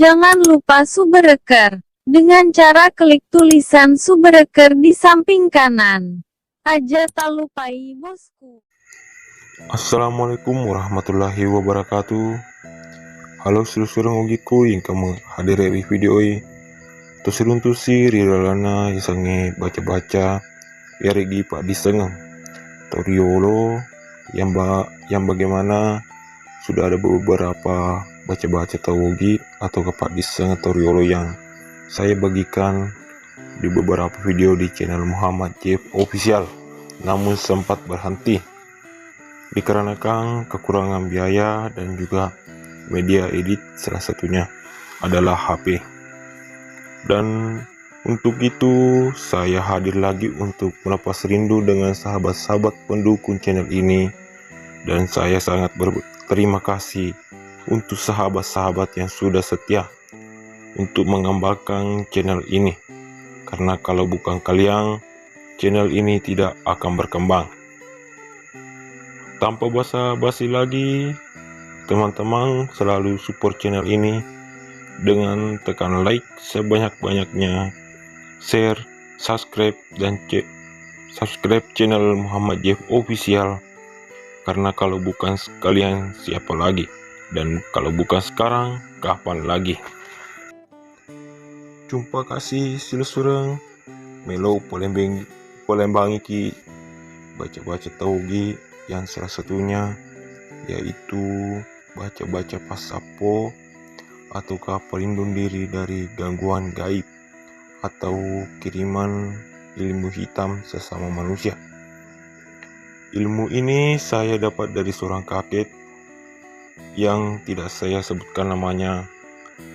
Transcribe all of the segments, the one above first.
Jangan lupa subscribe dengan cara klik tulisan subscribe di samping kanan. Aja tak lupai bosku. Assalamualaikum warahmatullahi wabarakatuh. Halo seluruh ugiku yang kamu hadiri di video ini. Terseruntuh si rilalana isange baca-baca yarigi pak disengeng Toriolo yang bagaimana sudah ada beberapa baca-baca tawogi atau kepak disengeng Toriolo yang saya bagikan di beberapa video di channel Muhammad Jeff Official, namun sempat berhenti dikarenakan kekurangan biaya dan juga media edit, salah satunya adalah HP. Dan untuk itu saya hadir lagi untuk melepas rindu dengan sahabat-sahabat pendukung channel ini, dan saya sangat berterima kasih untuk sahabat-sahabat yang sudah setia untuk mengembangkan channel ini, karena kalau bukan kalian channel ini tidak akan berkembang. Tanpa basa-basi lagi, teman-teman selalu support channel ini dengan tekan like sebanyak-banyaknya, share, subscribe channel Muhammad Jeff Official, karena kalau bukan kalian siapa lagi, dan kalau bukan sekarang kapan lagi. Jumpa kasih silusureng melo polembangi ki baca-baca taugi, yang salah satunya yaitu baca-baca pasapo ataukah pelindung diri dari gangguan gaib atau kiriman ilmu hitam sesama manusia. Ilmu ini saya dapat dari seorang kakek yang tidak saya sebutkan namanya,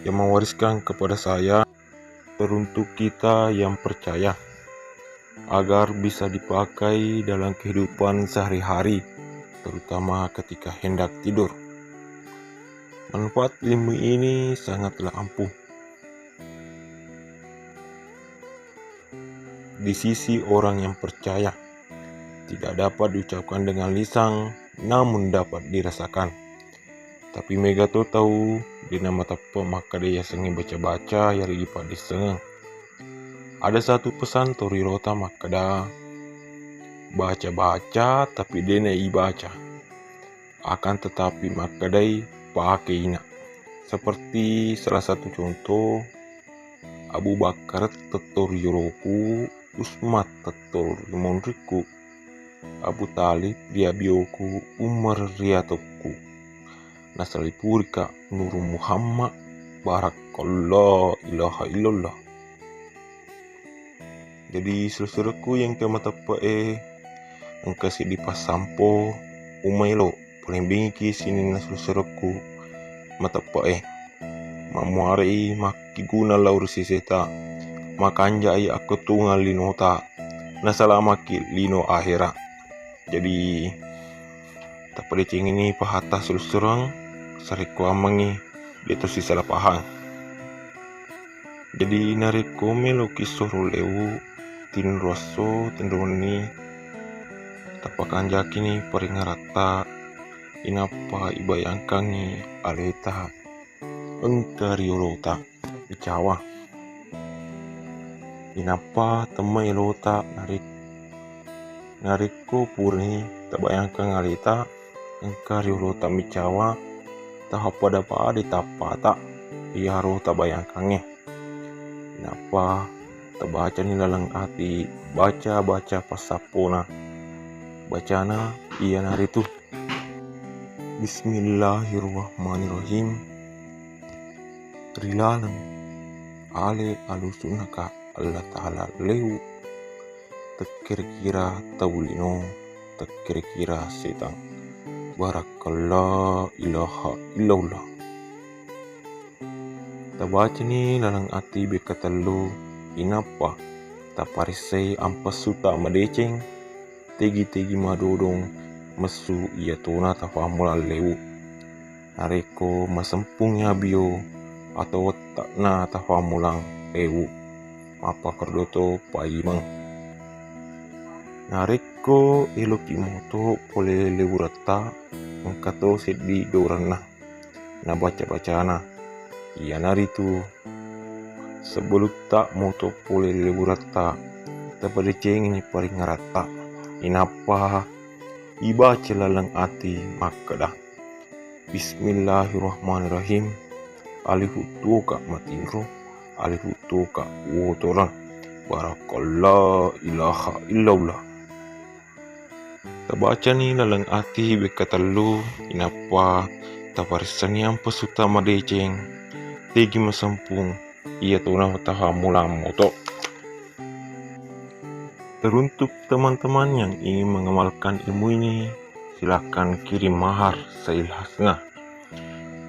yang mewariskan kepada saya teruntuk kita yang percaya agar bisa dipakai dalam kehidupan sehari-hari, terutama ketika hendak tidur. Manfaat ilmu ini sangatlah ampuh di sisi orang yang percaya. Tidak dapat diucapkan dengan lisan, namun dapat dirasakan. Tapi Megato tahu di nama tapa maka dia sengih baca-baca yari ipak disengeng. Ada satu pesan Torirota makada baca-baca tapi dena baca. Akan tetapi makadai pakai ina. Seperti salah satu contoh, Abu Bakar tetor yoroku, Usmat tetor limonriku, Abu Talib riabioku, Umar riatoku, nasalipurika Nur Muhammad barakallah ilaha illallah. Jadi saudaraku yang kama tapa engkasi di pasampo umailo paling bingki sini na saudaraku matapa mamuari makiguna laur siseta makanja aku tungal linota nasalamaki lino akhira. Jadi tak pada cing ini pahata sulsurang sariko amangi itu si salah pahang. Jadi nariko meloki soro lewu tin rosso tendoni tapakan jakini peringarata inapa ibayangkangi aleta engkariolota bicawa inapa temai lota nariko purni tak bayangkan aleta engkariolota bicawa tahap pada pada tapata iaro tak bayangkannya inapa terbaca ni lalang hati baca pasapona bacana iya nari tu Bismillahirrahmanirrahim. Rilalang ale alusunaka Allah Ta'ala lewu tekir-kira taulino tekir-kira setan barakallah ilaha illallah. Tabaca ni lalang ati bekatalo inapa taparisay ampas suta madeceng tegi-tegi madodong mesu iya tuna tafamula lewu nareko masempungnya bio atau tak na tafamulang lewu apa kerdoto paimang nareko eloki moto pole lewu rata engkato sedi dorana na baca-bacana ianaritu sebelum tak moto pole leburata tapada cengini paring rata inapa iba celalang ati makadah. Bismillahirrahmanirrahim. Alifu tuka matingro, alifu tuka wotoran. Barakallah ilaha illallah. Tabaca ni lalang ati bekatalu inapa taparisaniam pesuta madeceng tegi masampung ia tuna taha mulam moto. Teruntuk teman-teman yang ingin mengamalkan ilmu ini, silakan kirim mahar seikhlasnya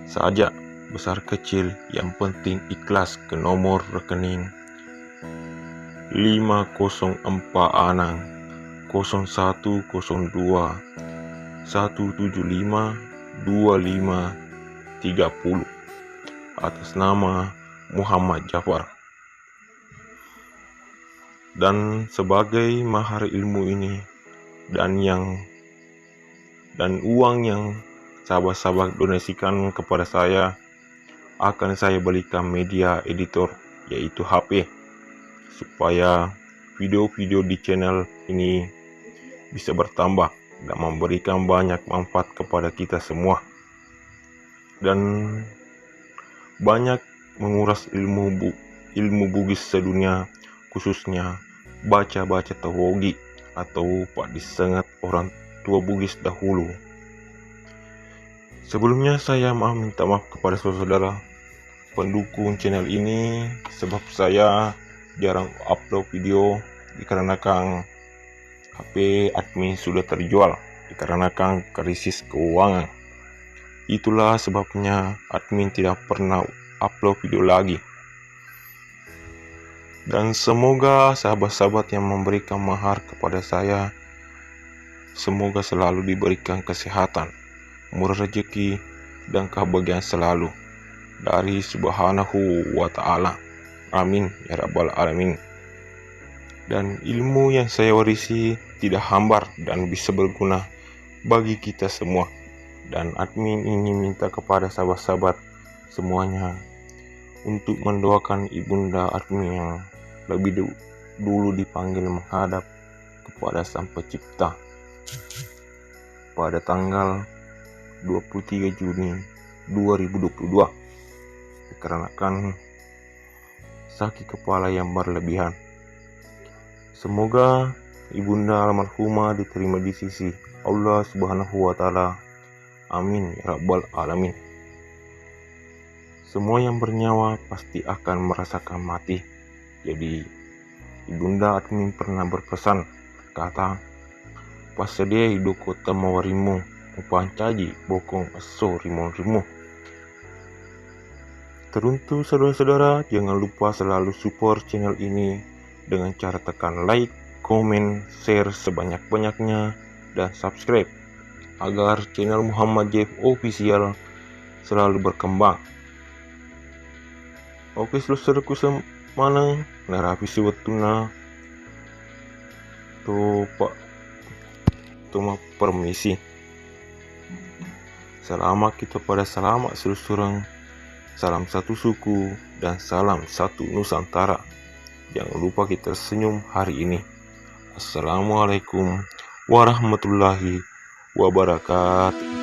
saja, besar kecil, yang penting ikhlas ke nomor rekening 504 Anang 0102 175 2530 atas nama Muhammad Jafar. Dan sebagai mahar ilmu ini dan uang yang sahabat-sahabat donasikan kepada saya akan saya belikan media editor yaitu HP supaya video-video di channel ini bisa bertambah dan memberikan banyak manfaat kepada kita semua dan banyak menguras ilmu Bugis sedunia, khususnya baca-baca teologi atau pak disengat orang tua Bugis dahulu. Sebelumnya saya minta maaf kepada saudara pendukung channel ini sebab saya jarang upload video dikarenakan HP admin sudah terjual dikarenakan krisis keuangan. Itulah sebabnya admin tidak pernah upload video lagi. Dan semoga sahabat-sahabat yang memberikan mahar kepada saya semoga selalu diberikan kesehatan, murah rezeki, dan kebahagiaan selalu dari Subhanahu wa Ta'ala. Amin ya Rabbal Alamin. Dan ilmu yang saya warisi tidak hambar dan bisa berguna bagi kita semua. Dan admin ingin minta kepada sahabat-sahabat semuanya untuk mendoakan ibunda admin yang lebih dulu dipanggil menghadap kepada Sang Pencipta pada tanggal 23 Juni 2022 dikarenakan sakit kepala yang berlebihan. Semoga ibunda almarhumah diterima di sisi Allah Subhanahu wa Ta'ala. Amin ya Rabbal Alamin. Semua yang bernyawa pasti akan merasakan mati. Jadi ibunda admin pernah berpesan, kata, pas sedia hidup kota mawarimu upancaji bokong eso rimon-rimu. Teruntuk saudara-saudara, jangan lupa selalu support channel ini dengan cara tekan like, komen, share sebanyak-banyaknya, dan subscribe agar channel Muhammad Jeff Official selalu berkembang. Oke, saudaraku semana narapi siwatuna to pak tuma permisi. Selamat kita pada selamat selusurang, salam satu suku dan salam satu Nusantara. Jangan lupa kita senyum hari ini. Assalamualaikum warahmatullahi wabarakatuh.